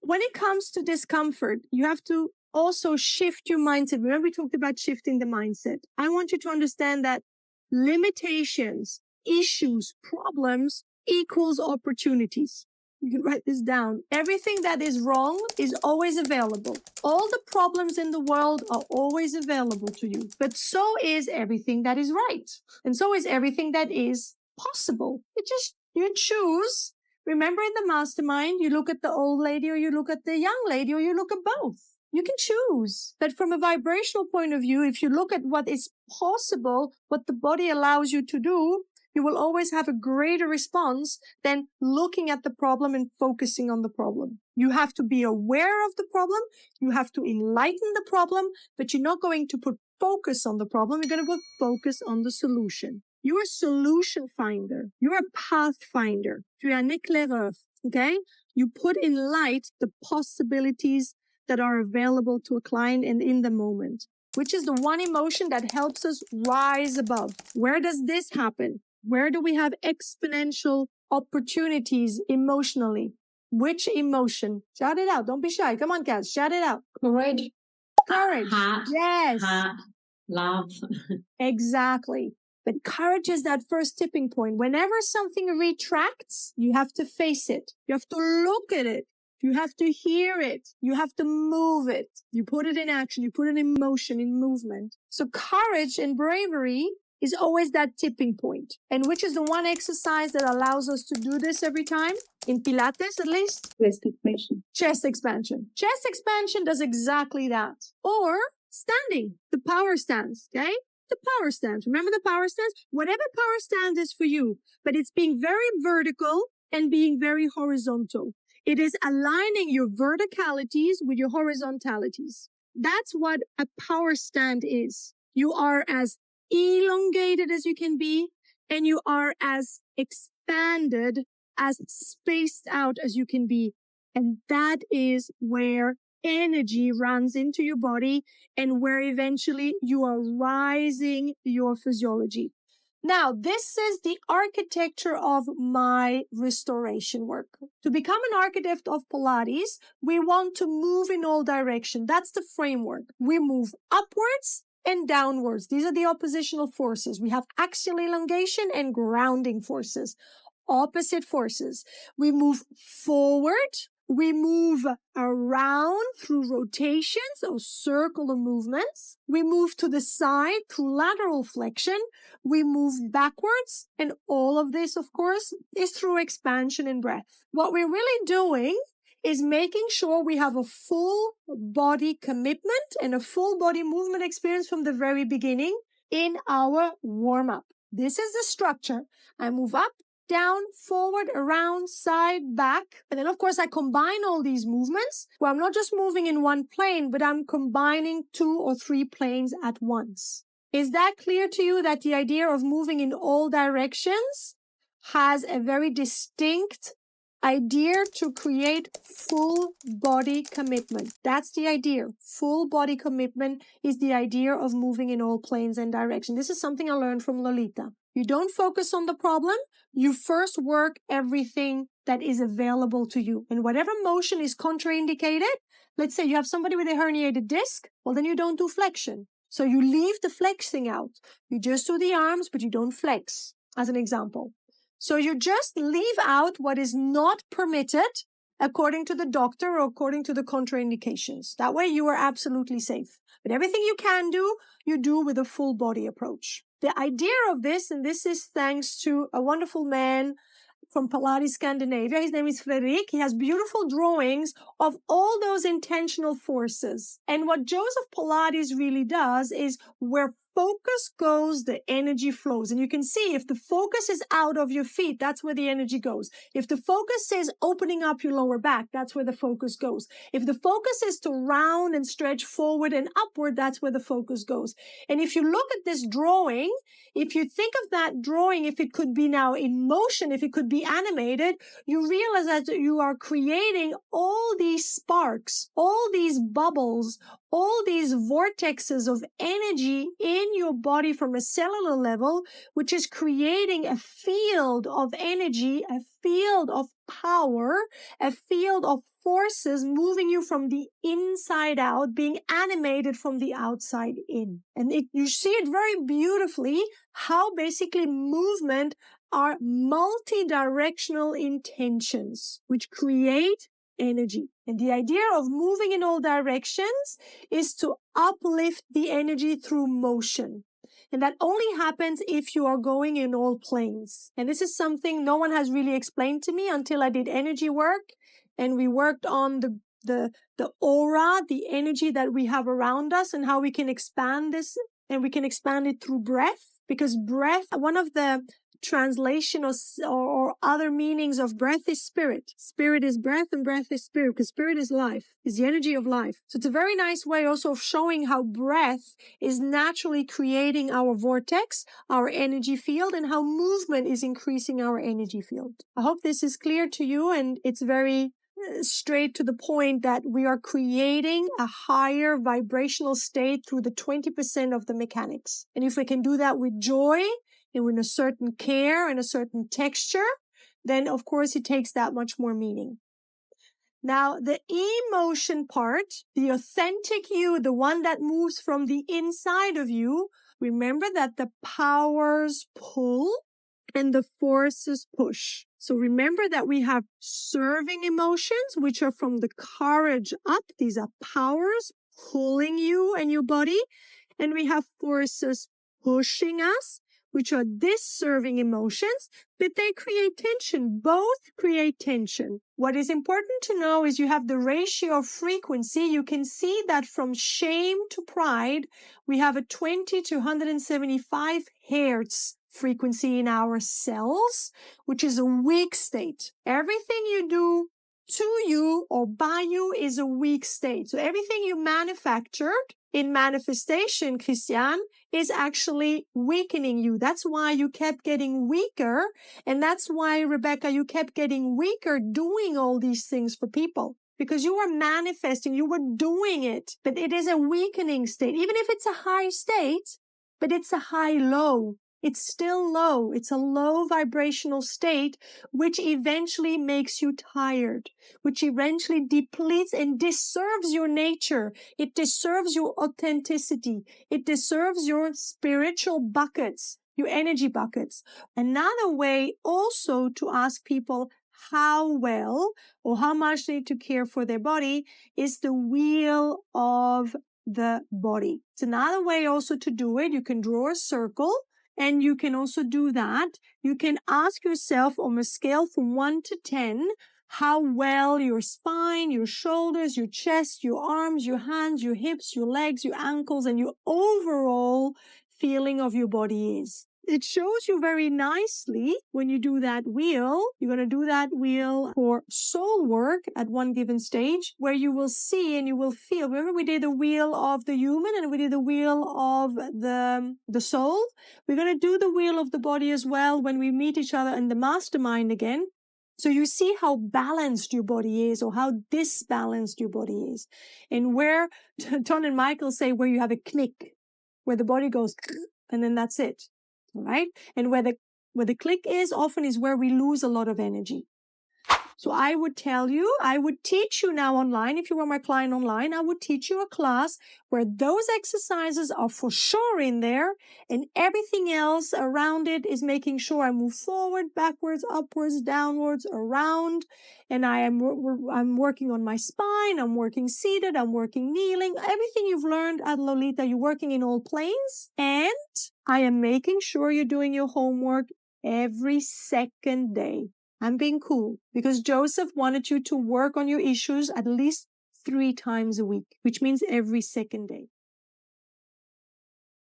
when it comes to discomfort, you have to also shift your mindset. Remember, we talked about shifting the mindset. I want you to understand that limitations, issues, problems equals opportunities. You can write this down. Everything that is wrong is always available. All the problems in the world are always available to you. But so is everything that is right. And so is everything that is possible. You choose. Remember in the mastermind, you look at the old lady or you look at the young lady or you look at both. You can choose. But from a vibrational point of view, if you look at what is possible, what the body allows you to do, you will always have a greater response than looking at the problem and focusing on the problem. You have to be aware of the problem. You have to enlighten the problem, but you're not going to put focus on the problem. You're going to put focus on the solution. You're a solution finder. You're a pathfinder. Tu es un éclaireur. Okay? You put in light the possibilities that are available to a client and in the moment, which is the one emotion that helps us rise above. Where does this happen? Where do we have exponential opportunities emotionally? Which emotion? Shout it out. Don't be shy. Come on, Kaz. Shout it out. Courage. Courage. Heart. Yes. Heart. Love. Exactly. But courage is that first tipping point. Whenever something retracts, you have to face it. You have to look at it. You have to hear it. You have to move it. You put it in action. You put it in motion, in movement. So courage and bravery is always that tipping point. And which is the one exercise that allows us to do this every time? In Pilates, at least? Chest expansion. Chest expansion. Chest expansion does exactly that. Or standing, the power stance, okay? The power stance. Remember the power stance? Whatever power stance is for you, but it's being very vertical and being very horizontal. It is aligning your verticalities with your horizontalities. That's what a power stand is. You are as elongated as you can be, and you are as expanded, as spaced out as you can be. And that is where energy runs into your body and where eventually you are rising your physiology. Now, this is the architecture of my restoration work. To become an architect of Pilates, we want to move in all directions. That's the framework. We move upwards and downwards. These are the oppositional forces. We have axial elongation and grounding forces, opposite forces. We move forward. We move around through rotations or circular movements. We move to the side through lateral flexion. We move backwards. And all of this, of course, is through expansion and breath. What we're really doing is making sure we have a full body commitment and a full body movement experience from the very beginning in our warm-up. This is the structure. I move up, down, forward, around, side, back. And then, of course, I combine all these movements where I'm not just moving in one plane, but I'm combining 2 or 3 planes at once. Is that clear to you that the idea of moving in all directions has a very distinct idea to create full body commitment? That's the idea. Full body commitment is the idea of moving in all planes and directions. This is something I learned from Lolita. You don't focus on the problem. You first work everything that is available to you. And whatever motion is contraindicated, let's say you have somebody with a herniated disc, well, then you don't do flexion. So you leave the flexing out. You just do the arms, but you don't flex, as an example. So you just leave out what is not permitted according to the doctor or according to the contraindications. That way you are absolutely safe. But everything you can do, you do with a full body approach. The idea of this, and this is thanks to a wonderful man from Pilates Scandinavia. His name is Fredrik. He has beautiful drawings of all those intentional forces. And what Joseph Pilates really does is where focus goes, the energy flows. And you can see if the focus is out of your feet, that's where the energy goes. If the focus is opening up your lower back, that's where the focus goes. If the focus is to round and stretch forward and upward, that's where the focus goes. And if you look at this drawing, if you think of that drawing, if it could be now in motion, if it could be animated, you realize that you are creating all these sparks, all these bubbles, all these vortexes of energy in your body from a cellular level, which is creating a field of energy, a field of power, a field of forces moving you from the inside out, being animated from the outside in. And you see it very beautifully how basically movement are multi-directional intentions, which create energy. And the idea of moving in all directions is to uplift the energy through motion. And that only happens if you are going in all planes. And this is something no one has really explained to me until I did energy work. And we worked on the aura, the energy that we have around us and how we can expand this. And we can expand it through breath. Because breath, one of the translation or other meanings of breath is spirit. Spirit is breath and breath is spirit, because spirit is life, is the energy of life. So it's a very nice way also of showing how breath is naturally creating our vortex, our energy field, and how movement is increasing our energy field. I hope this is clear to you, and it's very straight to the point that we are creating a higher vibrational state through the 20% of the mechanics. And if we can do that with joy, and with a certain care and a certain texture, then of course it takes that much more meaning. Now, the emotion part, the authentic you, the one that moves from the inside of you, remember that the powers pull and the forces push. So remember that we have serving emotions, which are from the courage up. These are powers pulling you and your body. And we have forces pushing us, which are disserving emotions, but they create tension. Both create tension. What is important to know is you have the ratio of frequency. You can see that from shame to pride, we have a 20 to 175 hertz frequency in our cells, which is a weak state. Everything you do to you or by you is a weak state. So everything you manufactured in manifestation, Christian, is actually weakening you. That's why you kept getting weaker. And that's why, Rebecca, you kept getting weaker doing all these things for people. Because you were manifesting, you were doing it. But it is a weakening state. Even if it's a high state, but it's a high-low. It's still low. It's a low vibrational state, which eventually makes you tired, which eventually depletes and disserves your nature. It disserves your authenticity. It disserves your spiritual buckets, your energy buckets. Another way also to ask people how well or how much they need to care for their body is the wheel of the body. It's another way also to do it. You can draw a circle. And you can also do that. You can ask yourself on a scale from 1 to 10, how well your spine, your shoulders, your chest, your arms, your hands, your hips, your legs, your ankles, and your overall feeling of your body is. It shows you very nicely when you do that wheel. You're going to do that wheel for soul work at one given stage where you will see and you will feel. Remember we did the wheel of the human and we did the wheel of the soul. We're going to do the wheel of the body as well when we meet each other in the mastermind again. So you see how balanced your body is or how disbalanced your body is. And where Ton and Michael say where you have a click, where the body goes and then that's it. All right. And where the click is often is where we lose a lot of energy. So I would tell you, I would teach you now online. If you were my client online, I would teach you a class where those exercises are for sure in there and everything else around it is making sure I move forward, backwards, upwards, downwards, around. And I'm working on my spine. I'm working seated. I'm working kneeling. Everything you've learned at Lolita, you're working in all planes. And I am making sure you're doing your homework every second day. I'm being cool because Joseph wanted you to work on your issues at least 3 times a week, which means every second day.